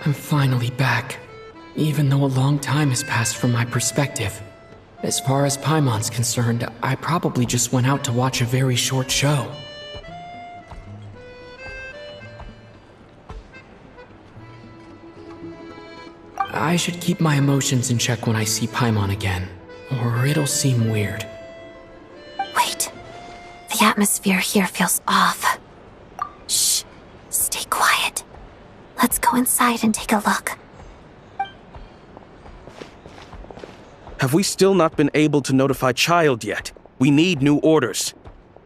I'm finally back, even though a long time has passed from my perspective. As far as Paimon's concerned, I probably just went out to watch a very short show. I should keep my emotions in check when I see Paimon again, or it'll seem weird. Wait. The atmosphere here feels off. Shh. Stay quiet. Let's go inside and take a look. Have we still not been able to notify Child yet? We need new orders.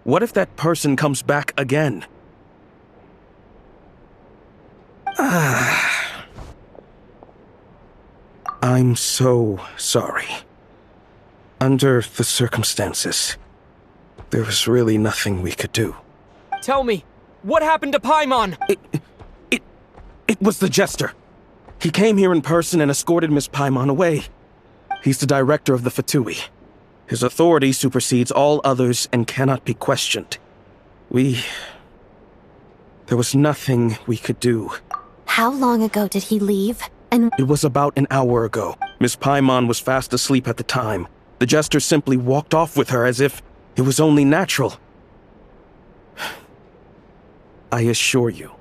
What if that person comes back again? I'm so sorry. Under the circumstances, there was really nothing we could do. Tell me, what happened to Paimon? It was the Jester. He came here in person and escorted Miss Paimon away. He's the director of the Fatui. His authority supersedes all others and cannot be questioned. There was nothing we could do. How long ago did he leave? And it was about an hour ago. Miss Paimon was fast asleep at the time. The Jester simply walked off with her as if it was only natural. I assure you,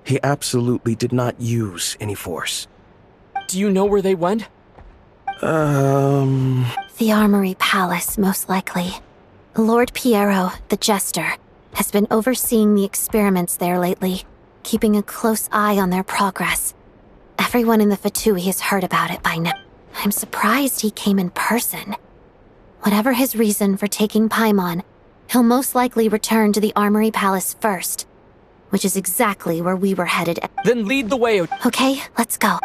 he absolutely did not use any force. Do you know where they went? The Armory Palace, most likely. Lord Piero, the Jester, has been overseeing the experiments there lately, keeping a close eye on their progress. Everyone in the Fatui has heard about it by now. I'm surprised he came in person. Whatever his reason for taking Paimon, he'll most likely return to the Armory Palace first, which is exactly where we were headed. Then lead the way. Okay, let's go.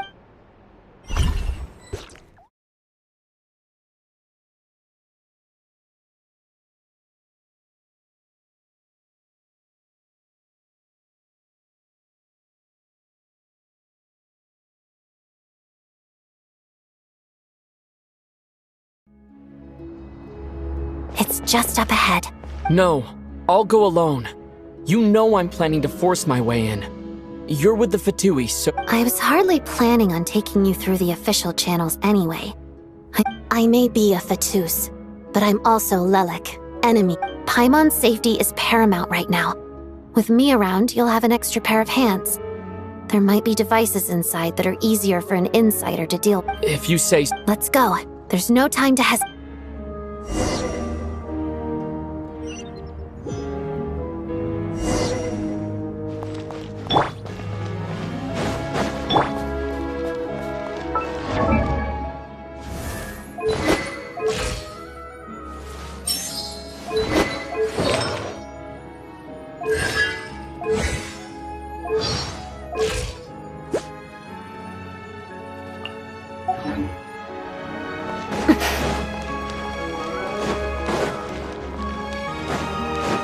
It's just up ahead. No, I'll go alone. You know I'm planning to force my way in. You're with the Fatui, so... I was hardly planning on taking you through the official channels anyway. I may be a Fatus, but I'm also Lelik, enemy. Paimon's safety is paramount right now. With me around, you'll have an extra pair of hands. There might be devices inside that are easier for an insider to deal with. If you say... Let's go. There's no time to hesitate.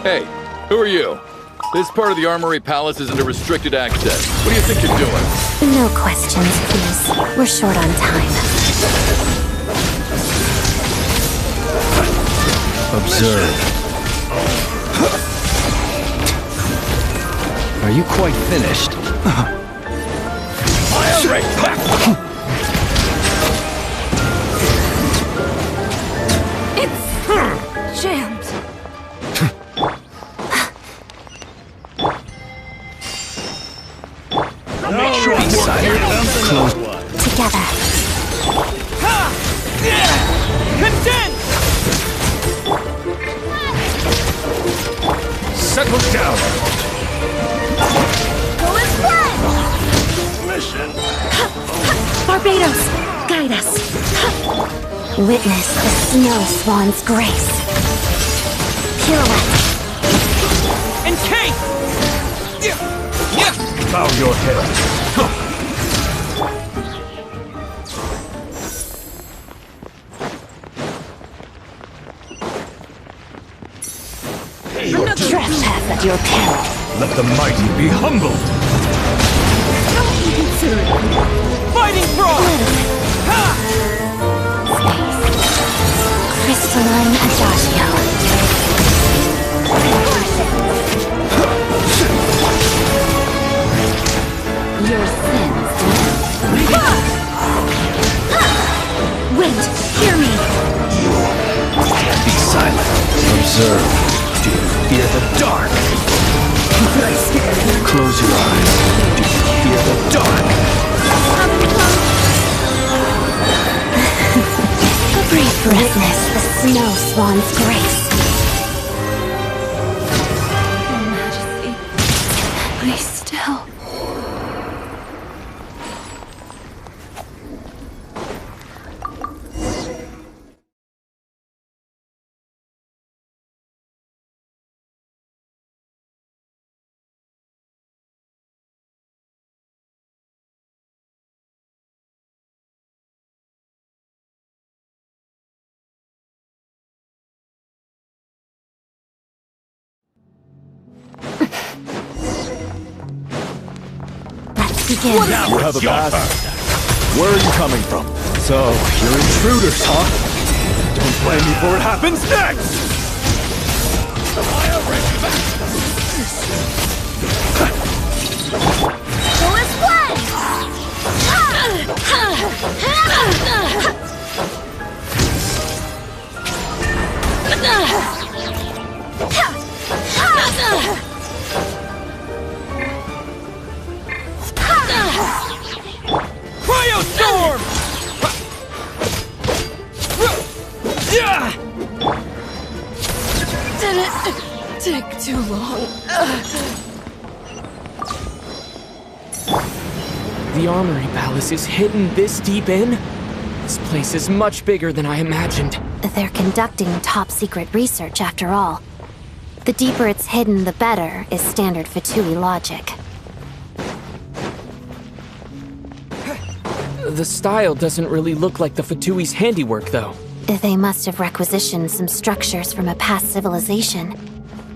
Hey, who are you? This part of the Armory Palace is under restricted access. What do you think you're doing? No questions, please. We're short on time. Observe. Are you quite finished? It's jammed. Witness the snow swan's grace. Pirouette. Encase! Bow your head. Trespass at your peril. Let the mighty be humbled. Fighting frog! Crystalline Adagio. Your sins. Wait, hear me. Be silent. Observe. Do you fear the dark? Close your eyes. Do you fear the dark? Witness the snow swan's grace. Your Majesty, I still... Begin. Now you have a pass. Where are you coming from? So, you're intruders, huh? Don't blame me for what happens next! Who is one? Cryostorm! Did it take too long? The Armory Palace is hidden this deep in? This place is much bigger than I imagined. They're conducting top-secret research, after all. The deeper it's hidden, the better, is standard Fatui logic. The style doesn't really look like the Fatui's handiwork, though. They must have requisitioned some structures from a past civilization.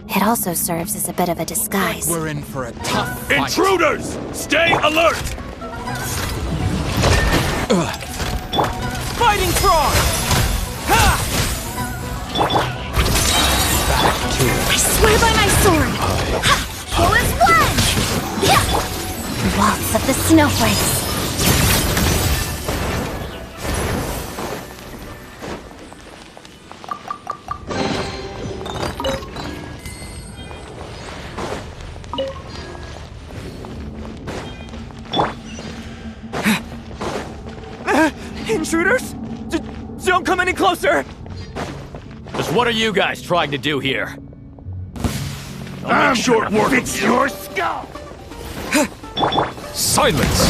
It also serves as a bit of a disguise. We're in for a tough fight. Intruders! Stay alert! Fighting frog! Ha! I swear by my sword! Ha! Who is one? Yeah! Waltz of the snowflakes! Intruders? Don't come any closer! Just what are you guys trying to do here? I'll make short work of your skull! Silence!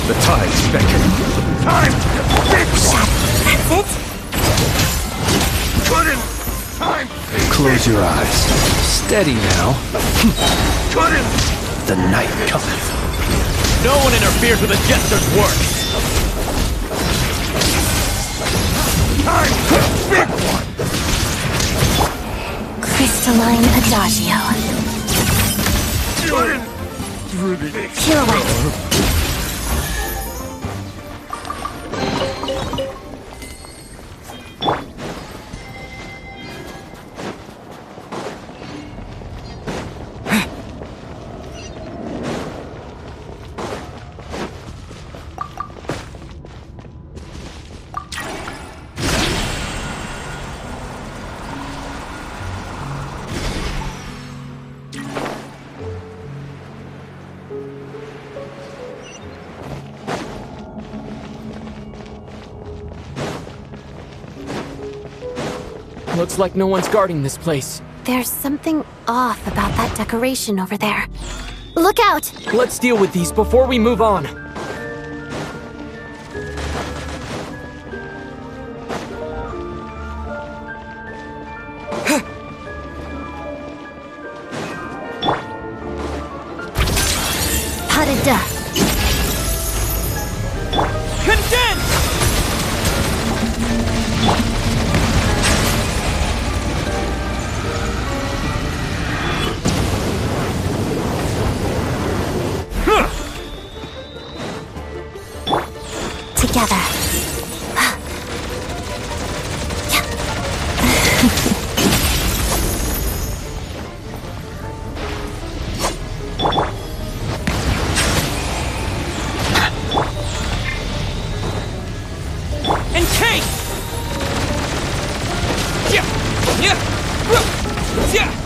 The tide's beckoning. Time to fix! That's it? Couldn't! Time! Close your eyes. Steady now. Couldn't! The night cometh. No one interferes with a jester's work! Time to big one! Crystalline Adagio. Couldn't! Pirouette. Looks like no one's guarding this place. There's something off about that decoration over there. Look out! Let's deal with these before we move on. Take! Yeah! Yeah! Yeah!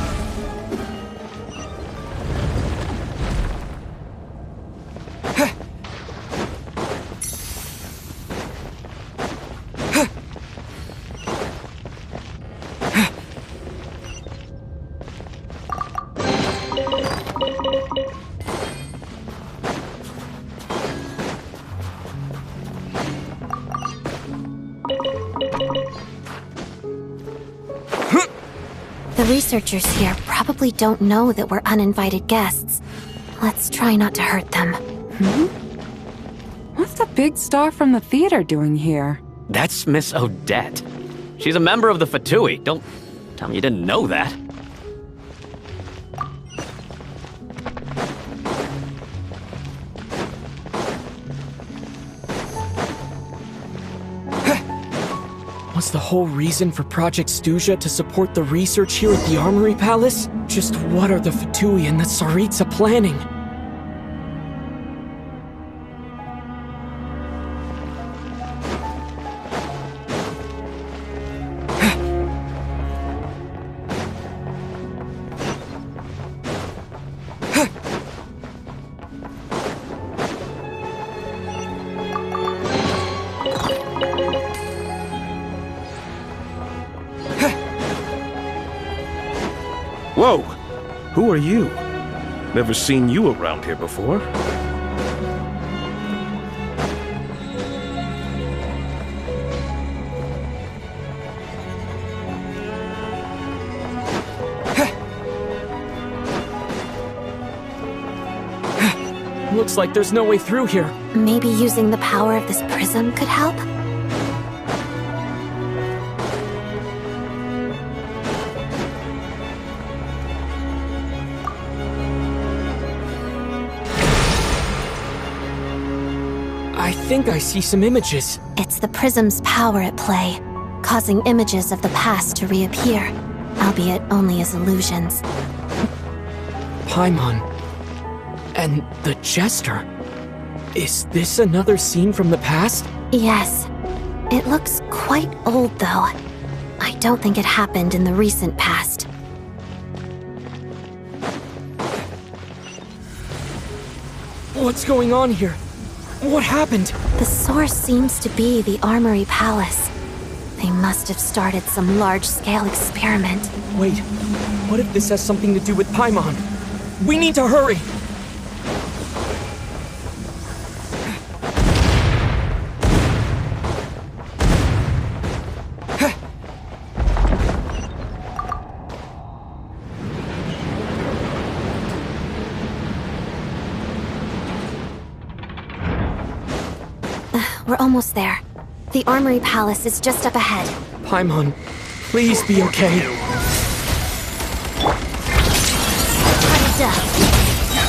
The researchers here probably don't know that we're uninvited guests. Let's try not to hurt them. What's the big star from the theater doing here? That's Miss Odette. She's a member of the Fatui. Don't tell me you didn't know that. Was the whole reason for Project Stuja to support the research here at the Armory Palace? Just what are the Fatui and the Tsaritsa planning? Whoa! Who are you? Never seen you around here before. Looks like there's no way through here. Maybe using the power of this prism could help? I think I see some images. It's the prism's power at play, causing images of the past to reappear, albeit only as illusions. Paimon. And the Jester. Is this another scene from the past? Yes. It looks quite old, though. I don't think it happened in the recent past. What's going on here? What happened? The source seems to be the Armory Palace. They must have started some large-scale experiment. Wait, what if this has something to do with Paimon? We need to hurry! We're almost there. The Armory Palace is just up ahead. Paimon, please be okay.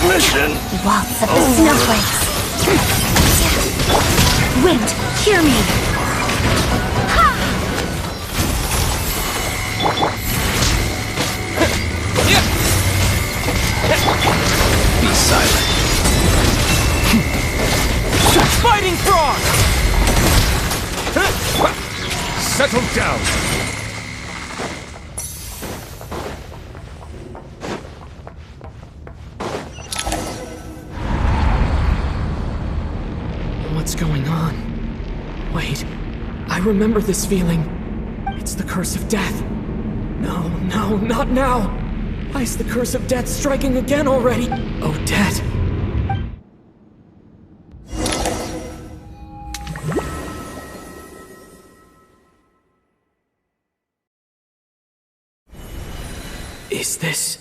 Mission! Waltz of the snowflakes! Wind, hear me! Be silent. Fighting Frog! Settle down! What's going on? Wait, I remember this feeling. It's the curse of death. No, not now! Why is the curse of death striking again already? Odette. Is this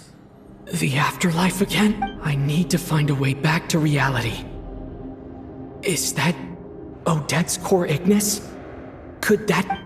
the afterlife again? I need to find a way back to reality. Is that Odette's core Ignis? Could that...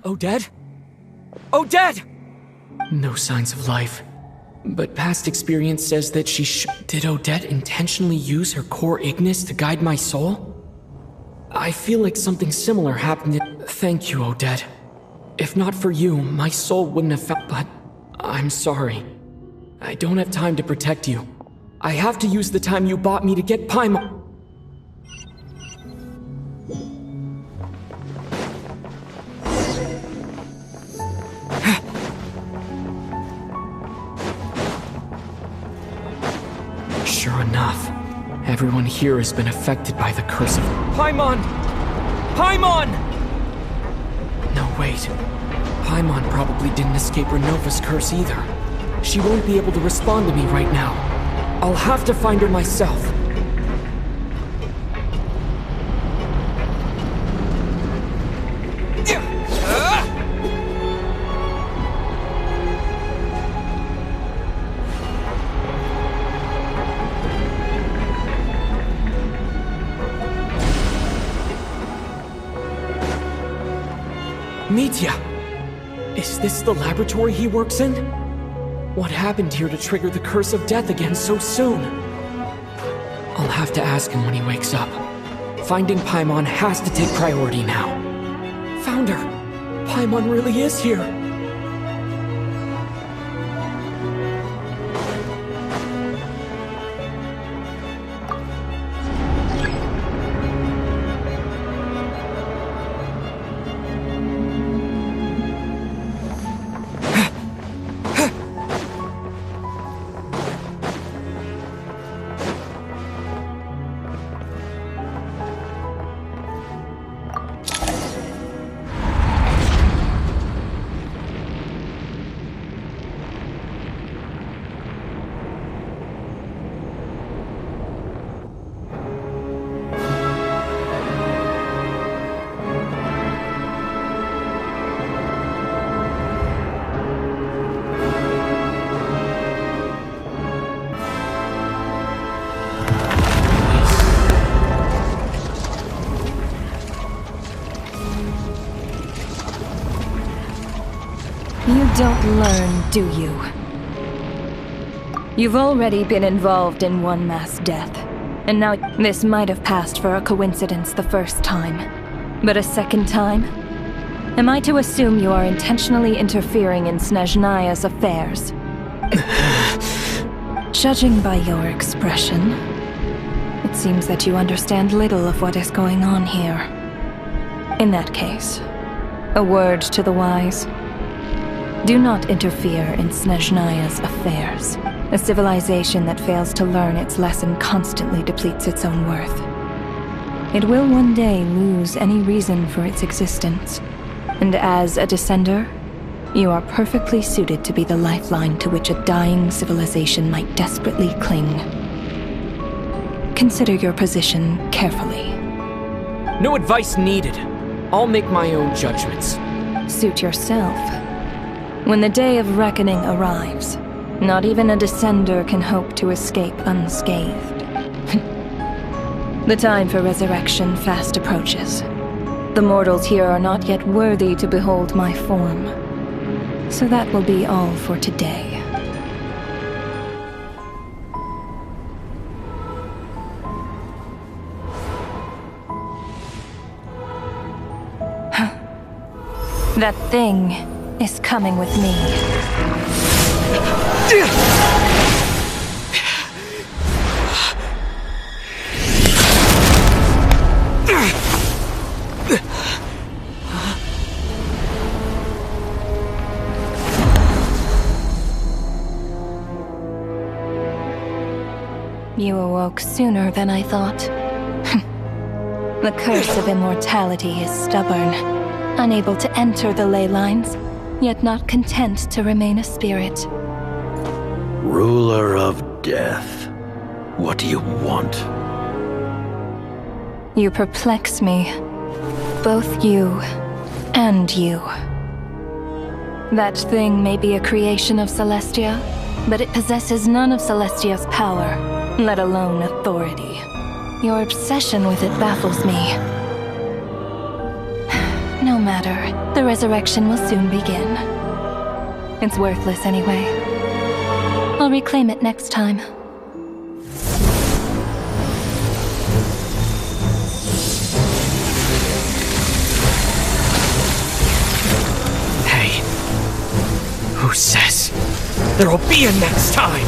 Odette? Odette! No signs of life. But past experience says that Did Odette intentionally use her core Ignis to guide my soul? I feel like something similar happened. Thank you, Odette. If not for you, my soul wouldn't have found. But I'm sorry. I don't have time to protect you. I have to use the time you bought me to get Paimon. Sure enough, everyone here has been affected by the curse of Paimon! Paimon! No, wait. Paimon probably didn't escape Renova's curse either. She won't be able to respond to me right now. I'll have to find her myself. Mitya! Is this the laboratory he works in? What happened here to trigger the curse of death again so soon? I'll have to ask him when he wakes up. Finding Paimon has to take priority now. Found her! Paimon really is here! You don't learn, do you? You've already been involved in one mass death, and now this might have passed for a coincidence the first time. But a second time? Am I to assume you are intentionally interfering in Scheznaya's affairs? Judging by your expression, it seems that you understand little of what is going on here. In that case, a word to the wise. Do not interfere in Scheznaya's affairs. A civilization that fails to learn its lesson constantly depletes its own worth. It will one day lose any reason for its existence. And as a descender, you are perfectly suited to be the lifeline to which a dying civilization might desperately cling. Consider your position carefully. No advice needed. I'll make my own judgments. Suit yourself. When the day of reckoning arrives, not even a descender can hope to escape unscathed. The time for resurrection fast approaches. The mortals here are not yet worthy to behold my form. So that will be all for today. That thing is coming with me. You awoke sooner than I thought. The curse of immortality is stubborn, unable to enter the ley lines, yet not content to remain a spirit. Ruler of death, what do you want? You perplex me. Both you and you. That thing may be a creation of Celestia, but it possesses none of Celestia's power, let alone authority. Your obsession with it baffles me. No matter. The resurrection will soon begin. It's worthless anyway. I'll reclaim it next time. Hey, who says there'll be a next time?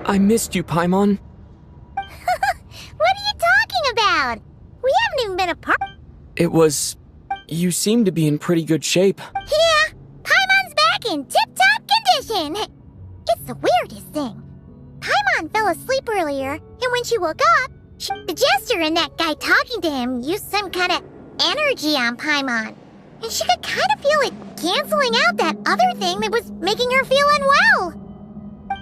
I missed you, Paimon. What are you talking about? We haven't even been apart. It was... You seem to be in pretty good shape. Yeah, Paimon's back in tip-top condition. It's the weirdest thing. Paimon fell asleep earlier, and when she woke up, the Jester and that guy talking to him used some kind of energy on Paimon. And she could kind of feel it canceling out that other thing that was making her feel unwell.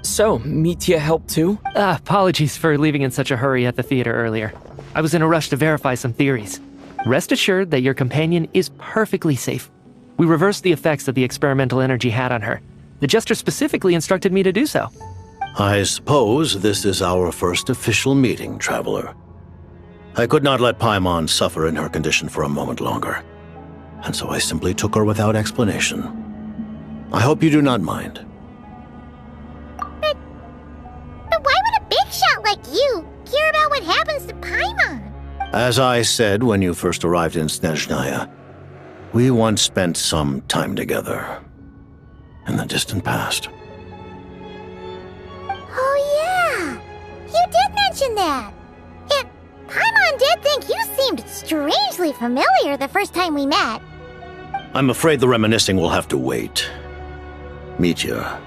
So, Mitya helped too? Apologies for leaving in such a hurry at the theater earlier. I was in a rush to verify some theories. Rest assured that your companion is perfectly safe. We reversed the effects that the experimental energy had on her. The Jester specifically instructed me to do so. I suppose this is our first official meeting, Traveler. I could not let Paimon suffer in her condition for a moment longer, and so I simply took her without explanation. I hope you do not mind. But why would a big shot like you care about what happens to Paimon? As I said when you first arrived in Scheznaya, we once spent some time together in the distant past. Oh yeah, you did mention that. And Paimon did think you seemed strangely familiar the first time we met. I'm afraid the reminiscing will have to wait. Mitya,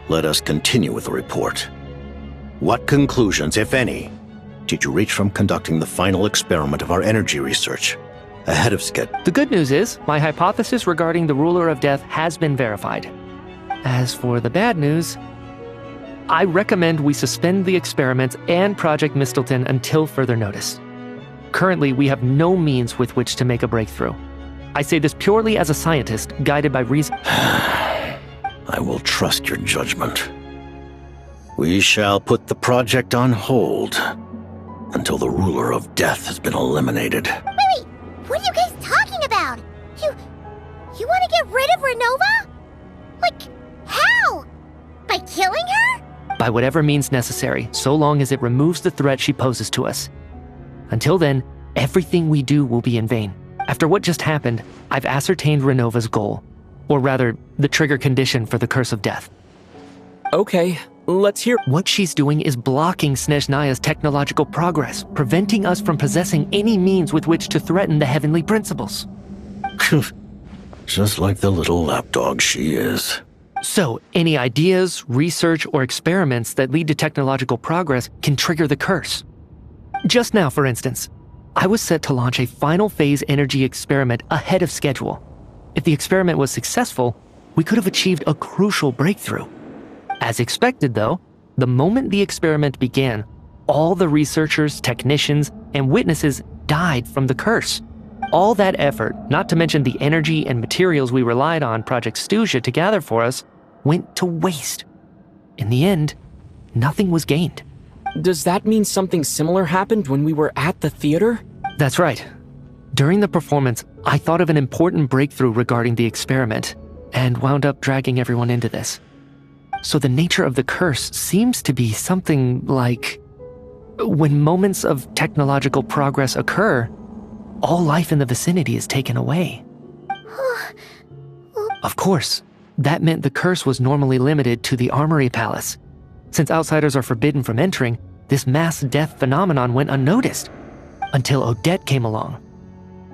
let us continue with the report. What conclusions, if any, did you reach from conducting the final experiment of our energy research ahead of schedule? The good news is, my hypothesis regarding the Ruler of Death has been verified. As for the bad news, I recommend we suspend the experiments and Project Mistleton until further notice. Currently, we have no means with which to make a breakthrough. I say this purely as a scientist, guided by reason. I will trust your judgment. We shall put the project on hold until the Ruler of Death has been eliminated. Wait, what are you guys talking about? You want to get rid of Renova? Like, how? By killing her? By whatever means necessary, so long as it removes the threat she poses to us. Until then, everything we do will be in vain. After what just happened, I've ascertained Renova's goal. Or rather, the trigger condition for the Curse of Death. Okay, let's hear. What she's doing is blocking Scheznaya's technological progress, preventing us from possessing any means with which to threaten the heavenly principles. Just like the little lapdog she is. So, any ideas, research, or experiments that lead to technological progress can trigger the curse. Just now, for instance, I was set to launch a final phase energy experiment ahead of schedule. If the experiment was successful, we could have achieved a crucial breakthrough. As expected, though, the moment the experiment began, all the researchers, technicians, and witnesses died from the curse. All that effort, not to mention the energy and materials we relied on Project Scheznaya to gather for us, went to waste. In the end, nothing was gained. Does that mean something similar happened when we were at the theater? That's right. During the performance, I thought of an important breakthrough regarding the experiment, and wound up dragging everyone into this. So the nature of the curse seems to be something like, when moments of technological progress occur, all life in the vicinity is taken away. Of course, that meant the curse was normally limited to the Armory Palace. Since outsiders are forbidden from entering, this mass death phenomenon went unnoticed, until Odette came along.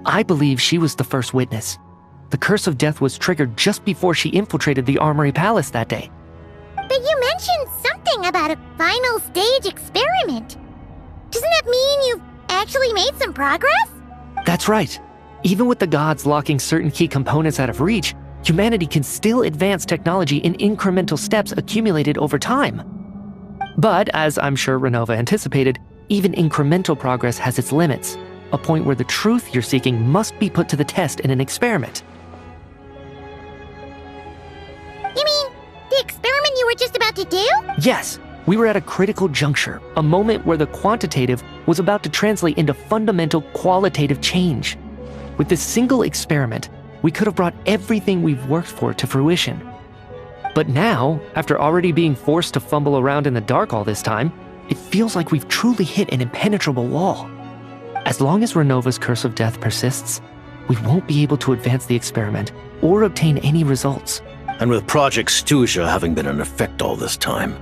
I believe she was the first witness. The curse of death was triggered just before she infiltrated the Armory Palace that day. But you mentioned something about a final stage experiment. Doesn't that mean you've actually made some progress? That's right. Even with the gods locking certain key components out of reach, humanity can still advance technology in incremental steps accumulated over time. But, as I'm sure Renova anticipated, even incremental progress has its limits, a point where the truth you're seeking must be put to the test in an experiment. You mean the experiment you were just about to do? Yes, we were at a critical juncture, a moment where the quantitative was about to translate into fundamental qualitative change. With this single experiment, we could have brought everything we've worked for to fruition. But now, after already being forced to fumble around in the dark all this time, it feels like we've truly hit an impenetrable wall. As long as Renova's curse of death persists, we won't be able to advance the experiment or obtain any results. And with Project Scheznaya having been in effect all this time,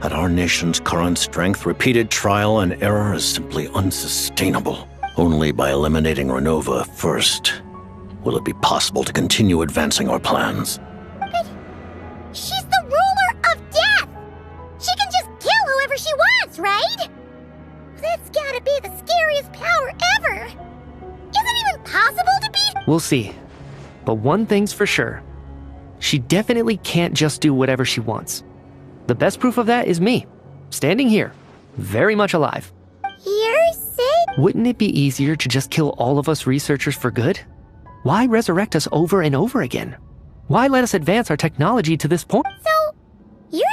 at our nation's current strength, repeated trial and error is simply unsustainable. Only by eliminating Renova first will it be possible to continue advancing our plans. But she's the ruler of death! She can just kill whoever she wants, right? That's gotta be the scariest power ever! Is it even possible to beat? We'll see. But one thing's for sure. She definitely can't just do whatever she wants. The best proof of that is me, standing here, very much alive. You're sick? Wouldn't it be easier to just kill all of us researchers for good? Why resurrect us over and over again? Why let us advance our technology to this point? So, you're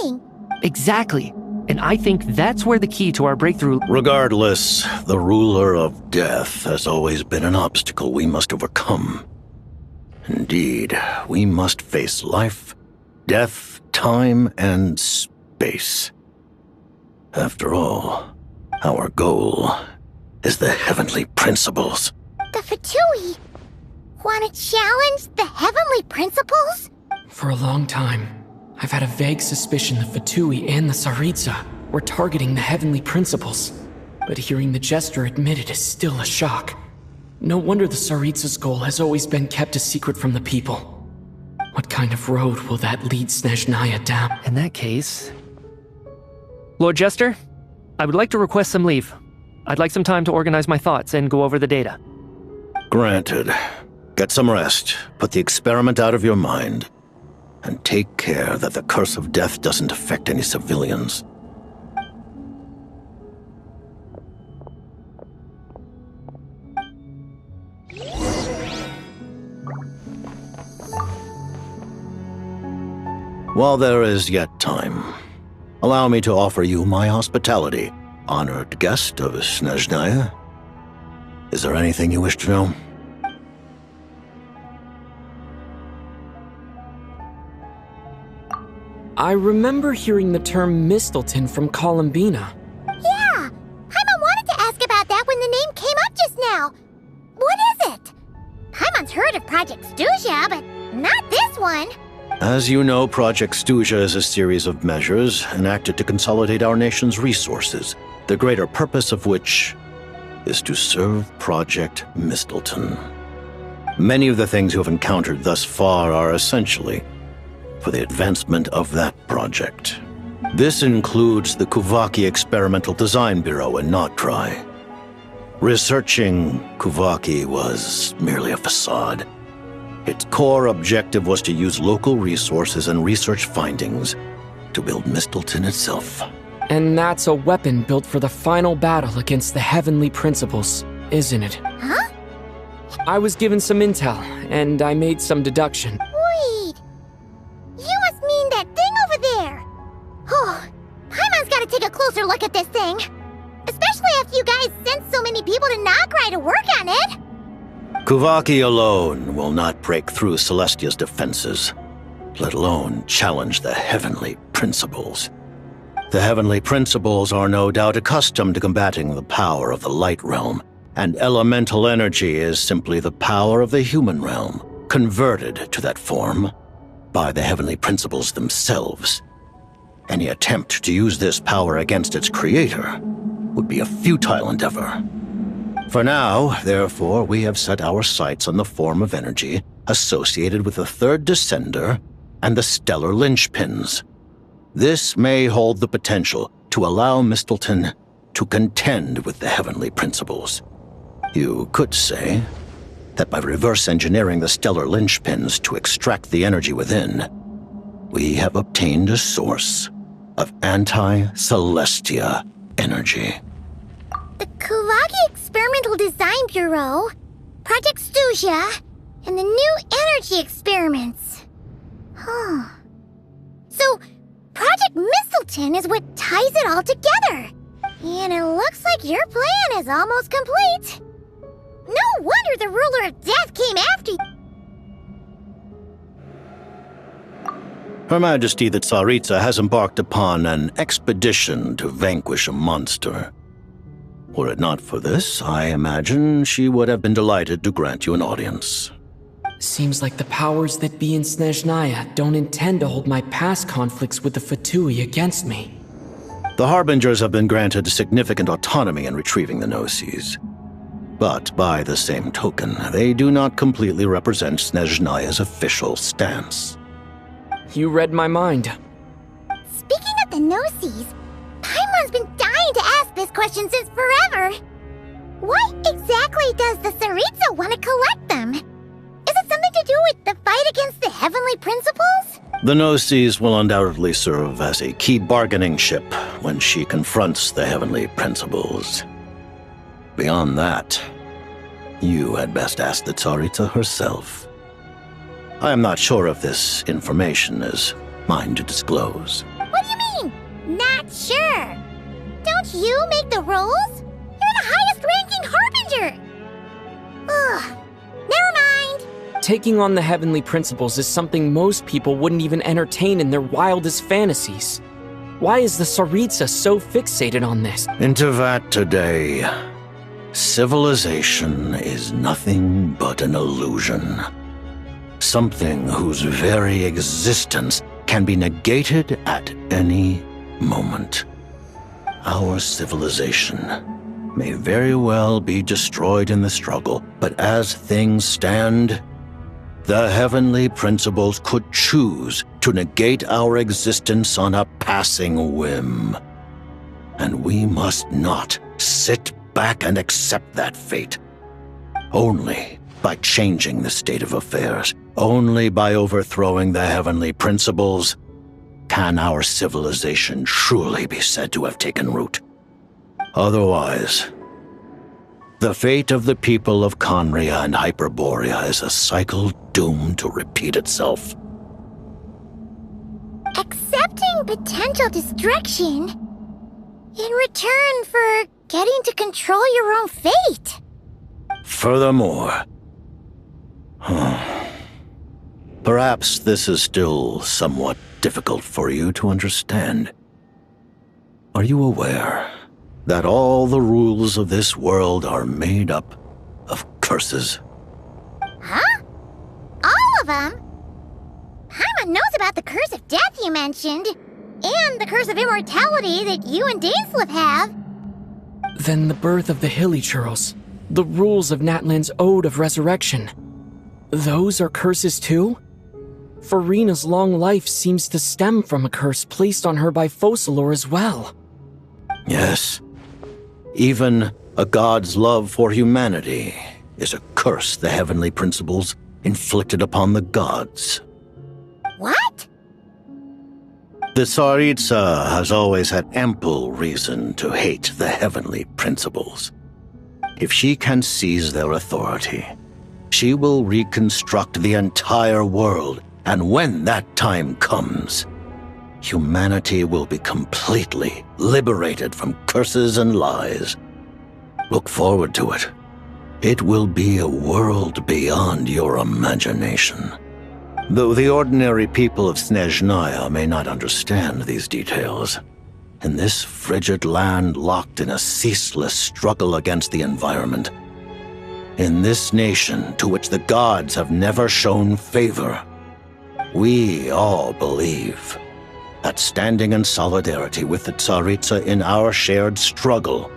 saying? Exactly. And I think that's where the key to our breakthrough... Regardless, the ruler of death has always been an obstacle we must overcome. Indeed, we must face life, death, time, and space. After all, our goal is the heavenly principles. The Fatui want to challenge the heavenly principles? For a long time, I've had a vague suspicion the Fatui and the Tsaritsa were targeting the heavenly principles. But hearing the Jester admit it is still a shock. No wonder the Tsaritsa's goal has always been kept a secret from the people. What kind of road will that lead Scheznaya down? In that case... Lord Jester, I would like to request some leave. I'd like some time to organize my thoughts and go over the data. Granted. Get some rest, put the experiment out of your mind, and take care that the curse of death doesn't affect any civilians. While there is yet time, allow me to offer you my hospitality, honored guest of Scheznaya. Is there anything you wish to know? I remember hearing the term Mistelton from Columbina. Yeah! Paimon wanted to ask about that when the name came up just now. What is it? Paimon's heard of Project Scheznaya, but not this one. As you know, Project Scheznaya is a series of measures enacted to consolidate our nation's resources, the greater purpose of which is to serve Project Mistelton. Many of the things you have encountered thus far are essentially for the advancement of that project. This includes the Kuvaki Experimental Design Bureau in Notdry. Researching Kuvaki was merely a facade. Its core objective was to use local resources and research findings to build Mistleton itself. And that's a weapon built for the final battle against the Heavenly Principles, isn't it? Huh? I was given some intel, and I made some deduction. Wait. You must mean that thing over there. Oh, Paimon's gotta take a closer look at this thing. Especially after you guys sent so many people to Notdry to work on it. Kuvaki alone will not break through Celestia's defenses, let alone challenge the Heavenly Principles. The Heavenly Principles are no doubt accustomed to combating the power of the Light Realm, and elemental energy is simply the power of the human realm, converted to that form by the Heavenly Principles themselves. Any attempt to use this power against its creator would be a futile endeavor. For now, therefore, we have set our sights on the form of energy associated with the Third Descender and the Stellar Linchpins. This may hold the potential to allow Mistleton to contend with the Heavenly Principles. You could say that by reverse engineering the Stellar Linchpins to extract the energy within, we have obtained a source of anti-Celestia energy. The Kuvaki Experimental Design Bureau, Project Scheznaya, and the new energy experiments. Huh. So, Project Mistleton is what ties it all together. And it looks like your plan is almost complete. No wonder the Ruler of Death came after you. Her Majesty the Tsaritsa has embarked upon an expedition to vanquish a monster. Were it not for this, I imagine she would have been delighted to grant you an audience. Seems like the powers that be in Scheznaya don't intend to hold my past conflicts with the Fatui against me. The Harbingers have been granted significant autonomy in retrieving the Gnosis. But by the same token, they do not completely represent Scheznaya's official stance. You read my mind. Speaking of the Gnosis, Paimon's been dying to ask this question since forever. Why exactly does the Tsaritsa want to collect them? Is it something to do with the fight against the Heavenly Principles? The Gnosis will undoubtedly serve as a key bargaining chip when she confronts the Heavenly Principles. Beyond that, you had best ask the Tsaritsa herself. I am not sure if this information is mine to disclose. What do you mean, not sure? Don't you make the rules? You're the highest-ranking Harbinger! Ugh, never mind. Taking on the Heavenly Principles is something most people wouldn't even entertain in their wildest fantasies. Why is the Tsaritsa so fixated on this? Into that today, civilization is nothing but an illusion. Something whose very existence can be negated at any moment. Our civilization may very well be destroyed in the struggle, but as things stand, the Heavenly Principles could choose to negate our existence on a passing whim. And we must not sit back and accept that fate. Only by changing the state of affairs, only by overthrowing the Heavenly Principles, can our civilization truly be said to have taken root. Otherwise, the fate of the people of Conria and Hyperborea is a cycle doomed to repeat itself. Accepting potential destruction in return for getting to control your own fate. Furthermore, perhaps this is still somewhat difficult for you to understand. Are you aware that all the rules of this world are made up of curses? Huh? All of them? Paimon knows about the curse of death you mentioned, and the curse of immortality that you and Dainsleif have. Then the birth of the Hilly Churls, the rules of Natlan's Ode of Resurrection, those are curses too? Farina's long life seems to stem from a curse placed on her by Focalor as well. Yes. Even a god's love for humanity is a curse the heavenly principles inflicted upon the gods. What? The Tsaritsa has always had ample reason to hate the heavenly principles. If she can seize their authority, she will reconstruct the entire world, and when that time comes, humanity will be completely liberated from curses and lies. Look forward to it. It will be a world beyond your imagination. Though the ordinary people of Scheznaya may not understand these details, in this frigid land locked in a ceaseless struggle against the environment, in this nation to which the gods have never shown favor, we all believe that standing in solidarity with the Tsaritsa in our shared struggle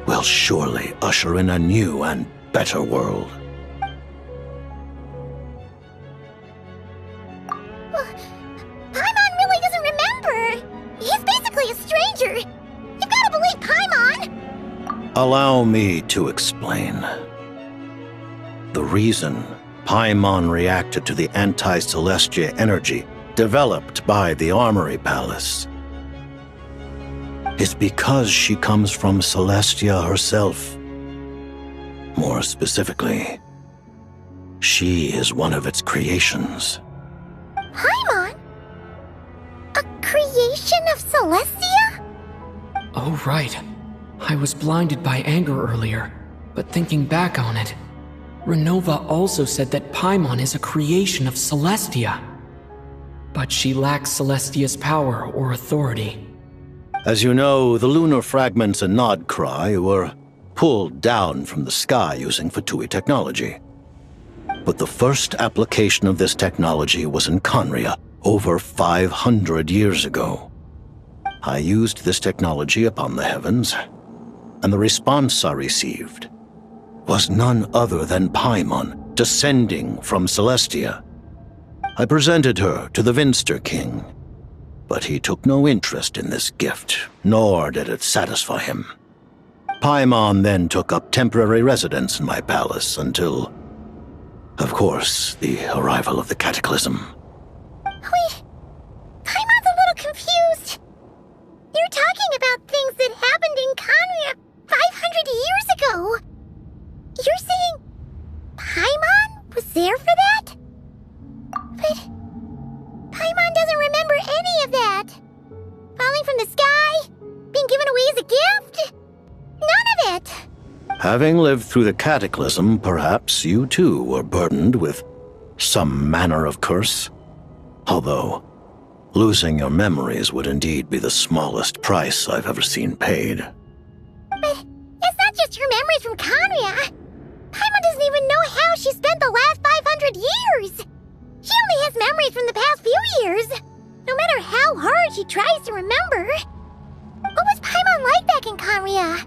will surely usher in a new and better world. Paimon really doesn't remember. He's basically a stranger. You've got to believe Paimon. Allow me to explain. The reason Paimon reacted to the anti-Celestia energy developed by the Armory Palace is because she comes from Celestia herself. More specifically, she is one of its creations. Paimon? A creation of Celestia? Oh, right. I was blinded by anger earlier, but thinking back on it, Renova also said that Paimon is a creation of Celestia. But she lacks Celestia's power or authority. As you know, the lunar fragments in Nodcry were pulled down from the sky using Fatui technology. But the first application of this technology was in Conria over 500 years ago. I used this technology upon the heavens, and the response I received was none other than Paimon descending from Celestia. I presented her to the Vinster King, but he took no interest in this gift, nor did it satisfy him. Paimon then took up temporary residence in my palace until, of course, the arrival of the Cataclysm. Wait, Paimon's a little confused. You're talking about things that happened in Conria 500 years ago. You're saying Paimon was there for that? But Paimon doesn't remember any of that. Falling from the sky? Being given away as a gift? None of it. Having lived through the Cataclysm, perhaps you too were burdened with some manner of curse. Although, losing your memories would indeed be the smallest price I've ever seen paid. But it's not just her memories from Conria. Paimon doesn't even know how she spent the last 500 years. She only has memories from the past few years. No matter how hard she tries to remember. What was Paimon like back in Conria?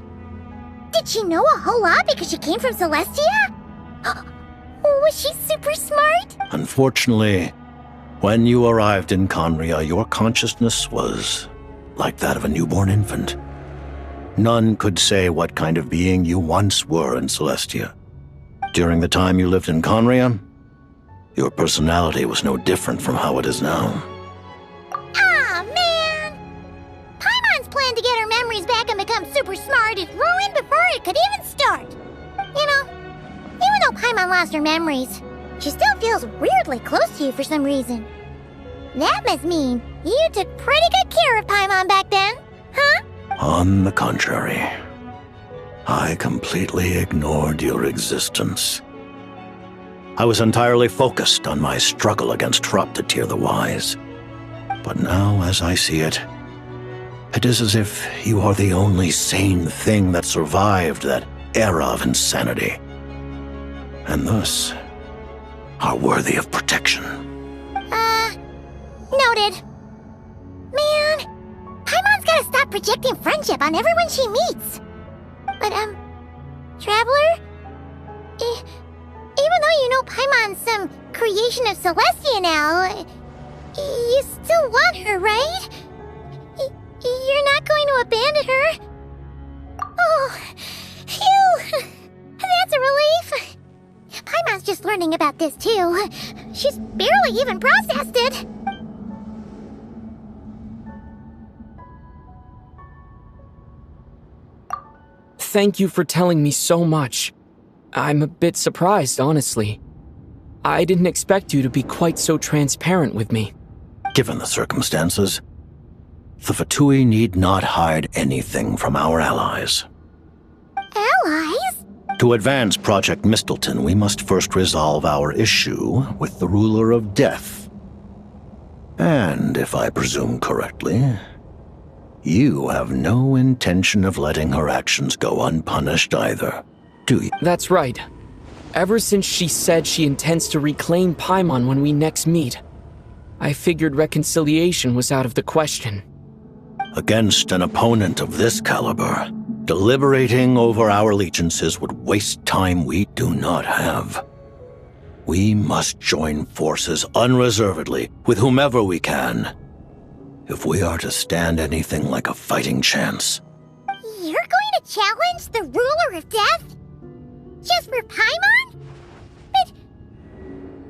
Did she know a whole lot because she came from Celestia? Was she super smart? Unfortunately, when you arrived in Conria, your consciousness was like that of a newborn infant. None could say what kind of being you once were in Celestia. During the time you lived in Conria, your personality was no different from how it is now. Ah, man! Paimon's plan to get her memories back and become super smart is ruined before it could even start. You know, even though Paimon lost her memories, she still feels weirdly close to you for some reason. That must mean you took pretty good care of Paimon back then, huh? On the contrary, I completely ignored your existence. I was entirely focused on my struggle against Troptatir the Wise. But now, as I see it, it is as if you are the only sane thing that survived that era of insanity, and thus are worthy of protection. Noted. Man, Paimon's gotta stop projecting friendship on everyone she meets. But, Traveler? Even though you know Paimon's some creation of Celestia now. You still want her, right? You're not going to abandon her? Oh, phew! That's a relief. Paimon's just learning about this too. She's barely even processed it. Thank you for telling me so much. I'm a bit surprised, honestly. I didn't expect you to be quite so transparent with me. Given the circumstances, the Fatui need not hide anything from our allies. Allies? To advance Project Mistleton, we must first resolve our issue with the Ruler of Death. And, if I presume correctly, you have no intention of letting her actions go unpunished either, do you? That's right. Ever since she said she intends to reclaim Paimon when we next meet, I figured reconciliation was out of the question. Against an opponent of this caliber, deliberating over our allegiances would waste time we do not have. We must join forces unreservedly with whomever we can, if we are to stand anything like a fighting chance. You're going to challenge the Ruler of Death? Just for Paimon?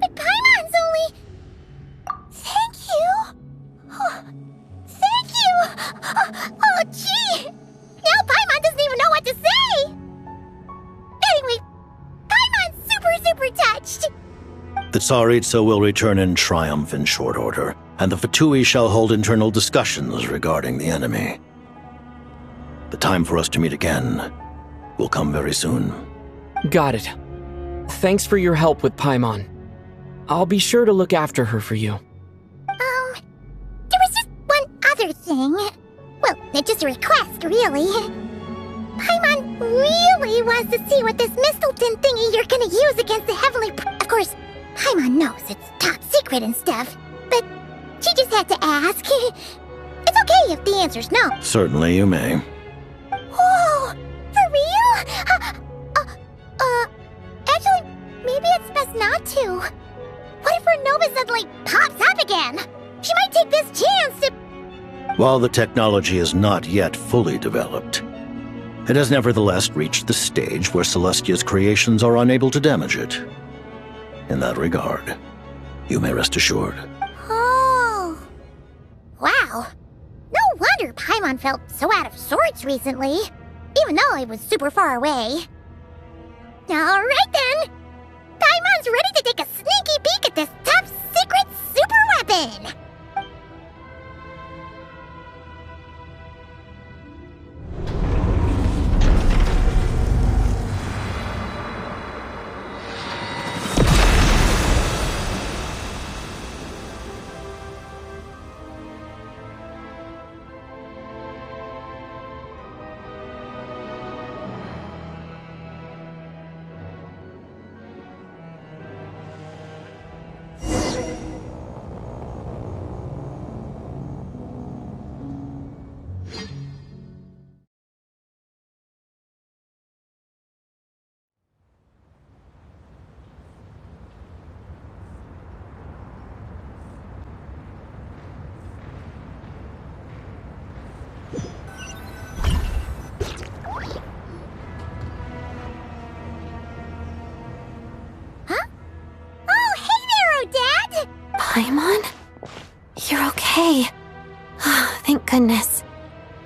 But Paimon's only... Thank you! Oh, thank you! Oh, gee! Now Paimon doesn't even know what to say! Anyway, Paimon's super touched! The Tsaritsa will return in triumph in short order, and the Fatui shall hold internal discussions regarding the enemy. The time for us to meet again will come very soon. Got it. Thanks for your help with Paimon. I'll be sure to look after her for you. There was just one other thing. Well, it's just a request, really. Paimon really wants to see what this Mistleton thingy you're gonna use against the Heavenly... Of course, Paimon knows it's top secret and stuff, but she just had to ask. It's okay if the answer's no. Certainly you may. Whoa! For real? Actually, maybe it's best not to. What if her nova suddenly pops up again? She might take this chance to... While the technology is not yet fully developed, it has nevertheless reached the stage where Celestia's creations are unable to damage it. In that regard, you may rest assured. Oh. Wow. No wonder Paimon felt so out of sorts recently, even though it was super far away. Alright then! Paimon's ready to take a sneaky peek at this top secret super weapon! Paimon? You're okay. Thank goodness.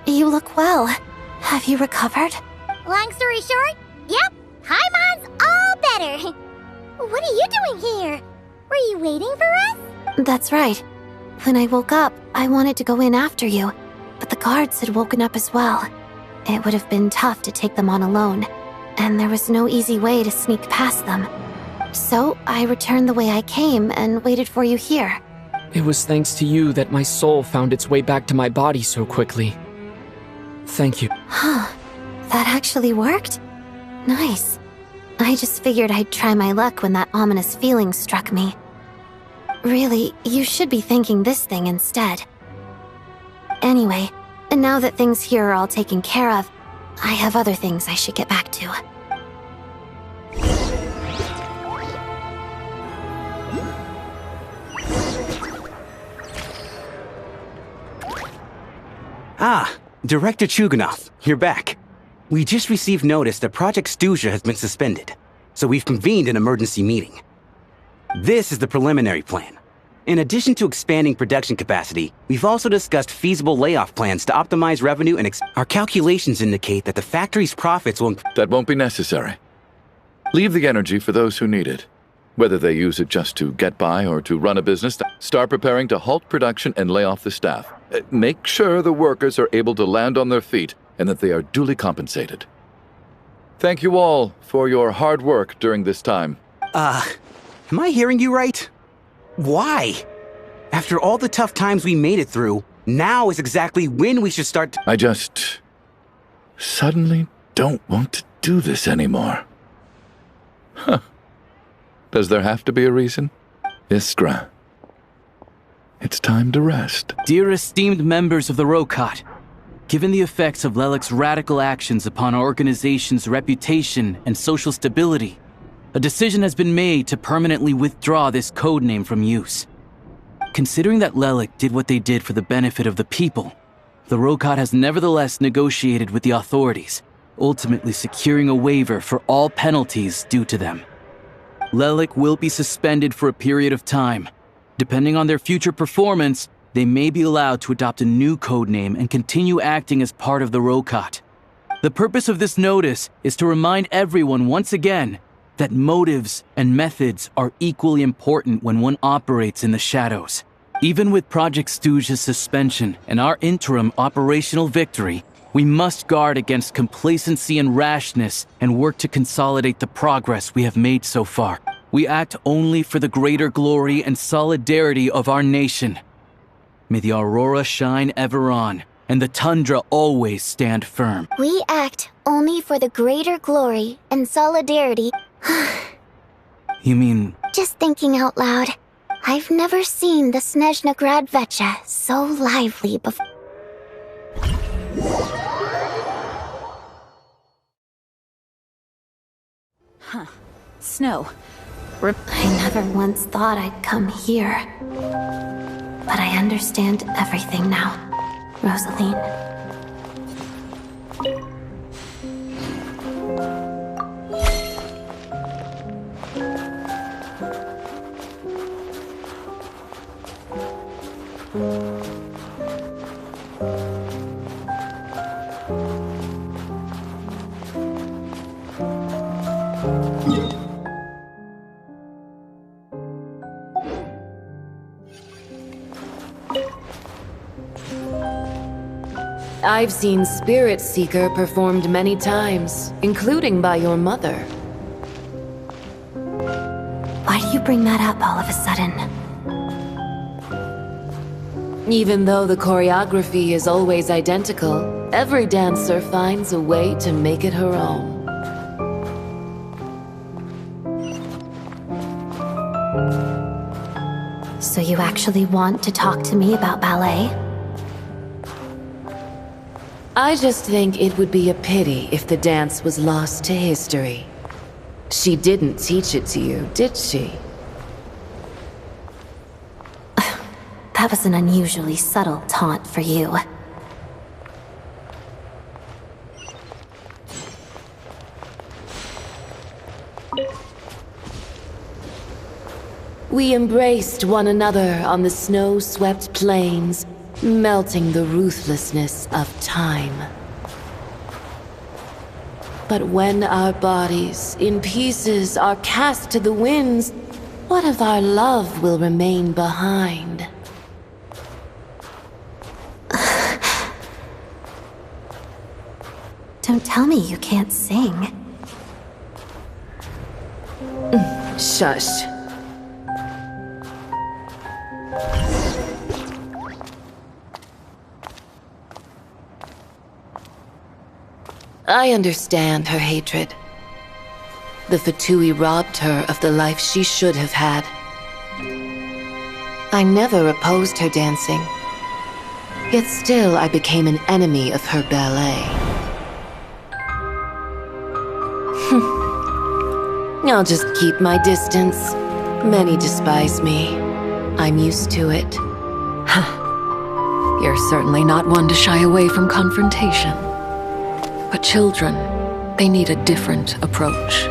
You look well. Have you recovered? Long story short, yep, Paimon's all better. What are you doing here? Were you waiting for us? That's right. When I woke up, I wanted to go in after you, but the guards had woken up as well. It would have been tough to take them on alone, and there was no easy way to sneak past them. So I returned the way I came and waited for you here. It was thanks to you that my soul found its way back to my body so quickly. Thank you. Huh. That actually worked? Nice. I just figured I'd try my luck when that ominous feeling struck me. Really, you should be thanking this thing instead. Anyway, now that things here are all taken care of, I have other things I should get back to. Director Chuganov, you're back. We just received notice that Project Scheznaya has been suspended, so we've convened an emergency meeting. This is the preliminary plan. In addition to expanding production capacity, we've also discussed feasible layoff plans to optimize revenue and our calculations indicate that the factory's profits will... That won't be necessary. Leave the energy for those who need it. Whether they use it just to get by or to run a business, start preparing to halt production and lay off the staff. Make sure the workers are able to land on their feet and that they are duly compensated. Thank you all for your hard work during this time. Am I hearing you right? Why? After all the tough times we made it through, now is exactly when we should start I just... suddenly don't want to do this anymore. Huh. Does there have to be a reason? Iskra. It's time to rest. Dear esteemed members of the Rokat, given the effects of Lelik's radical actions upon our organization's reputation and social stability, a decision has been made to permanently withdraw this codename from use. Considering that Lelik did what they did for the benefit of the people, the Rokat has nevertheless negotiated with the authorities, ultimately securing a waiver for all penalties due to them. Lelik will be suspended for a period of time. Depending on their future performance, they may be allowed to adopt a new codename and continue acting as part of the Rokat. The purpose of this notice is to remind everyone once again that motives and methods are equally important when one operates in the shadows. Even with Project Scheznaya's suspension and our interim operational victory, we must guard against complacency and rashness and work to consolidate the progress we have made so far. We act only for the greater glory and solidarity of our nation. May the aurora shine ever on, and the tundra always stand firm. We act only for the greater glory and solidarity. You mean... Just thinking out loud. I've never seen the Snezhna Gradvecha so lively before. Huh. Snow. I never once thought I'd come here. But I understand everything now, Rosaline. I've seen Spirit Seeker performed many times, including by your mother. Why do you bring that up all of a sudden? Even though the choreography is always identical, every dancer finds a way to make it her own. So you actually want to talk to me about ballet? I just think it would be a pity if the dance was lost to history. She didn't teach it to you, did she? That was an unusually subtle taunt for you. We embraced one another on the snow-swept plains, melting the ruthlessness of time. But when our bodies, in pieces, are cast to the winds, what of our love will remain behind? Don't tell me you can't sing. Shush. I understand her hatred. The Fatui robbed her of the life she should have had. I never opposed her dancing. Yet still I became an enemy of her ballet. I'll just keep my distance. Many despise me. I'm used to it. You're certainly not one to shy away from confrontation. But children, they need a different approach.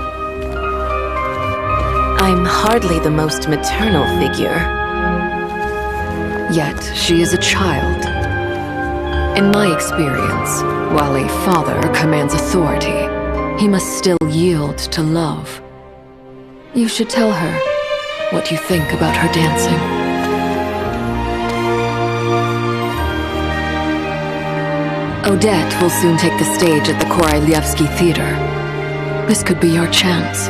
I'm hardly the most maternal figure. Yet, she is a child. In my experience, while a father commands authority, he must still yield to love. You should tell her what you think about her dancing. Odette will soon take the stage at the Korylievsky Theater. This could be your chance.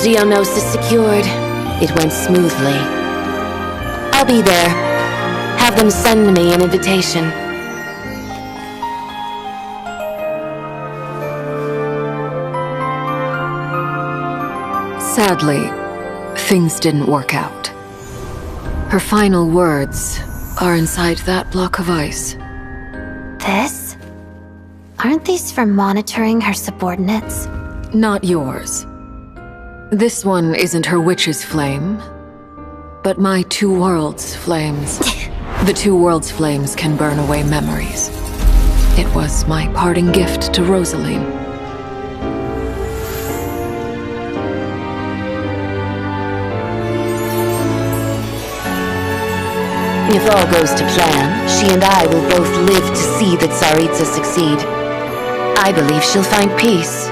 Geonosis secured. It went smoothly. I'll be there. Have them send me an invitation. Sadly, things didn't work out. Her final words are inside that block of ice. This? Aren't these for monitoring her subordinates? Not yours. This one isn't her witch's flame, but my two worlds' flames. The two worlds' flames can burn away memories. It was my parting gift to Rosaline. If all goes to plan, she and I will both live to see the Tsaritsa succeed. I believe she'll find peace.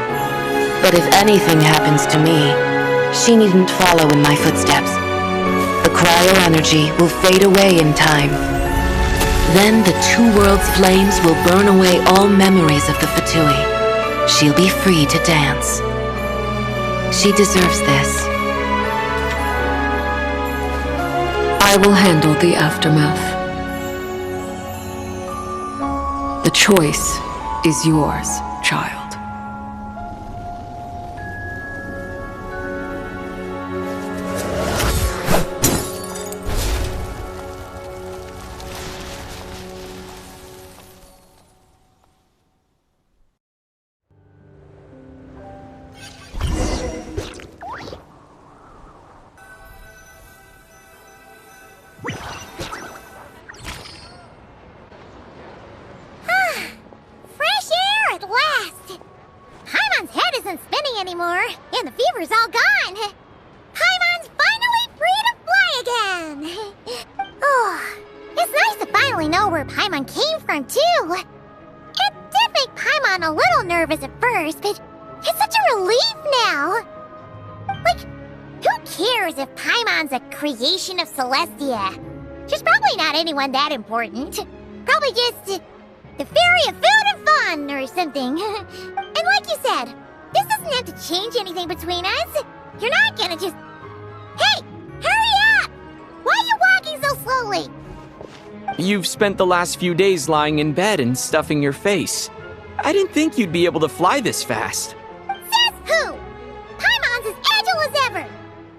But if anything happens to me, she needn't follow in my footsteps. The cryo energy will fade away in time. Then the two worlds' flames will burn away all memories of the Fatui. She'll be free to dance. She deserves this. I will handle the aftermath. The choice is yours, child. Creation of Celestia. She's probably not anyone that important. Probably just the fairy of food and fun or something. And like you said, this doesn't have to change anything between us. You're not gonna just... Hey! Hurry up! Why are you walking so slowly? You've spent the last few days lying in bed and stuffing your face. I didn't think you'd be able to fly this fast. Says who? Paimon's as agile as ever.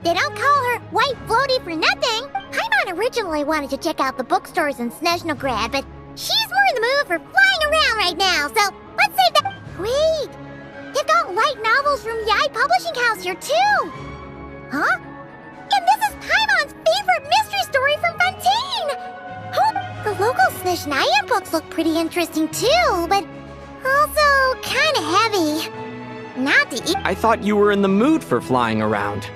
They don't call her White Floaty for nothing. Paimon originally wanted to check out the bookstores in Snezhnograd, but she's more in the mood for flying around right now, so let's save that. Wait, they've got light novels from Yai Publishing House here too. Huh? And this is Paimon's favorite mystery story from Fontaine. Oh, the local Scheznaya books look pretty interesting too, but also kind of heavy. Not to eat. I thought you were in the mood for flying around.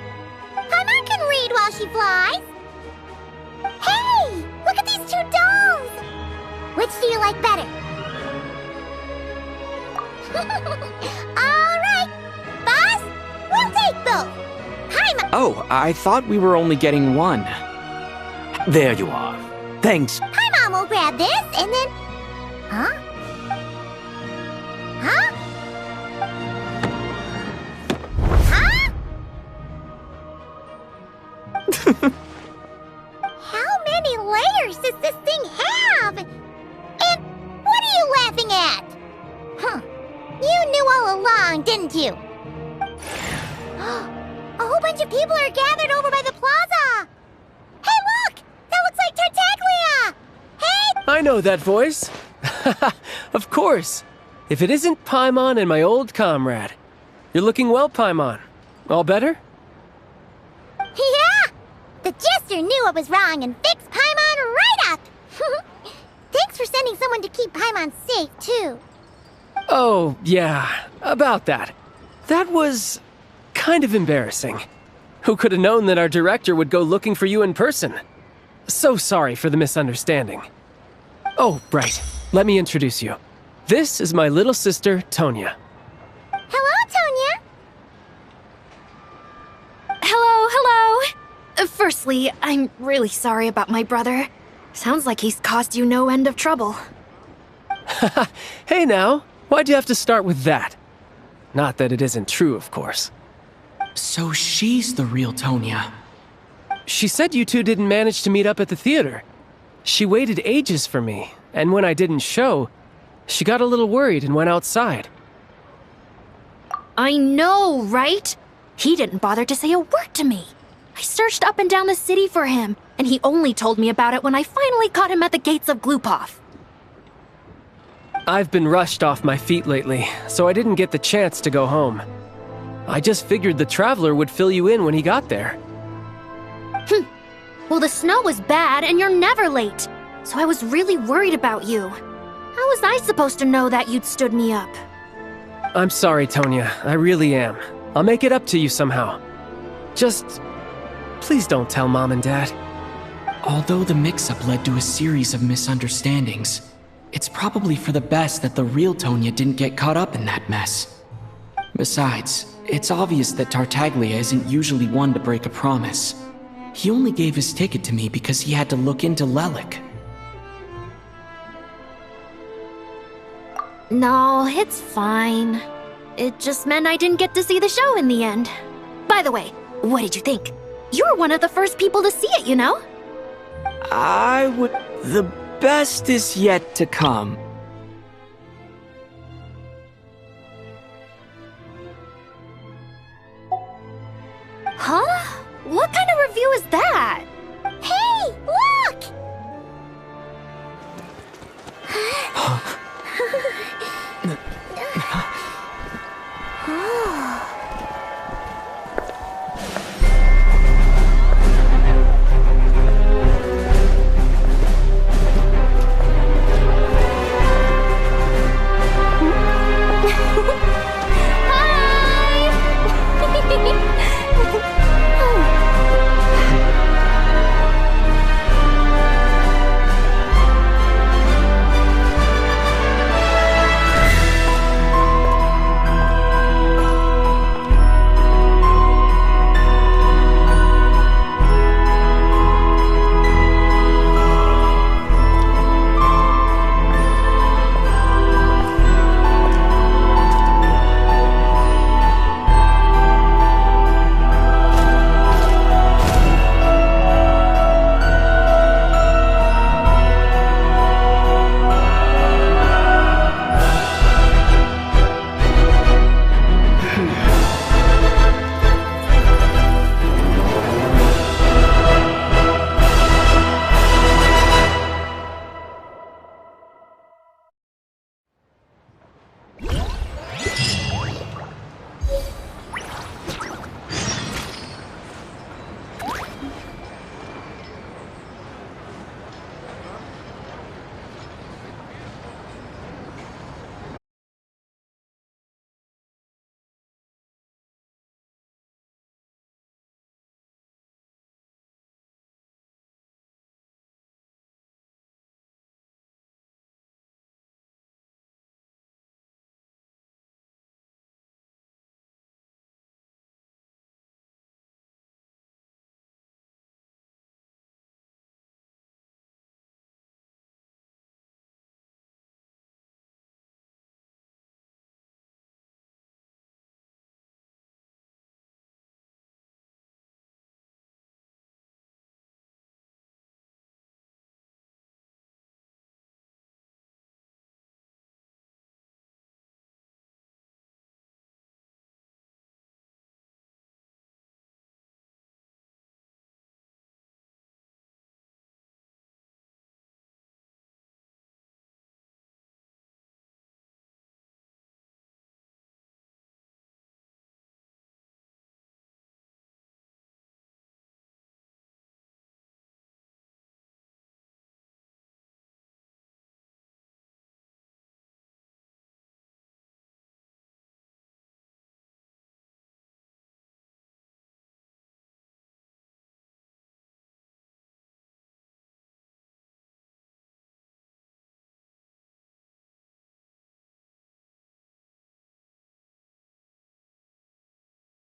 Paimon can read while she flies. Hey, look at these two dolls. Which do you like better? All right, boss, we'll take both. Paimon. Oh, I thought we were only getting one. There you are. Thanks. Paimon will grab this and then... Huh? Huh? How many layers does this thing have? And what are you laughing at? Huh. You knew all along, didn't you? A whole bunch of people are gathered over by the plaza. Hey, look! That looks like Tartaglia! Hey! I know that voice. Of course. If it isn't Paimon and my old comrade. You're looking well, Paimon. All better? Yeah! The Jester Jester knew what was wrong and fixed Paimon right up! Thanks for sending someone to keep Paimon safe, too. Oh, yeah, about that. That was kind of embarrassing. Who could have known that our director would go looking for you in person? So sorry for the misunderstanding. Oh, right. Let me introduce you. This is my little sister, Tonya. Hello, Tonya. Hello. Firstly, I'm really sorry about my brother. Sounds like he's caused you no end of trouble. Hey now, why'd you have to start with that? Not that it isn't true, of course. So she's the real Tonya. She said you two didn't manage to meet up at the theater. She waited ages for me, and when I didn't show, she got a little worried and went outside. I know, right? He didn't bother to say a word to me. I searched up and down the city for him, and he only told me about it when I finally caught him at the gates of Glupov. I've been rushed off my feet lately, so I didn't get the chance to go home. I just figured the Traveler would fill you in when he got there. Well, the snow was bad, and you're never late, so I was really worried about you. How was I supposed to know that you'd stood me up? I'm sorry, Tonya. I really am. I'll make it up to you somehow. Just... please don't tell Mom and Dad. Although the mix-up led to a series of misunderstandings, it's probably for the best that the real Tonya didn't get caught up in that mess. Besides, it's obvious that Tartaglia isn't usually one to break a promise. He only gave his ticket to me because he had to look into Lelik. No, it's fine. It just meant I didn't get to see the show in the end. By the way, what did you think? You were one of the first people to see it, you know? The best is yet to come. Huh? What kind of review is that?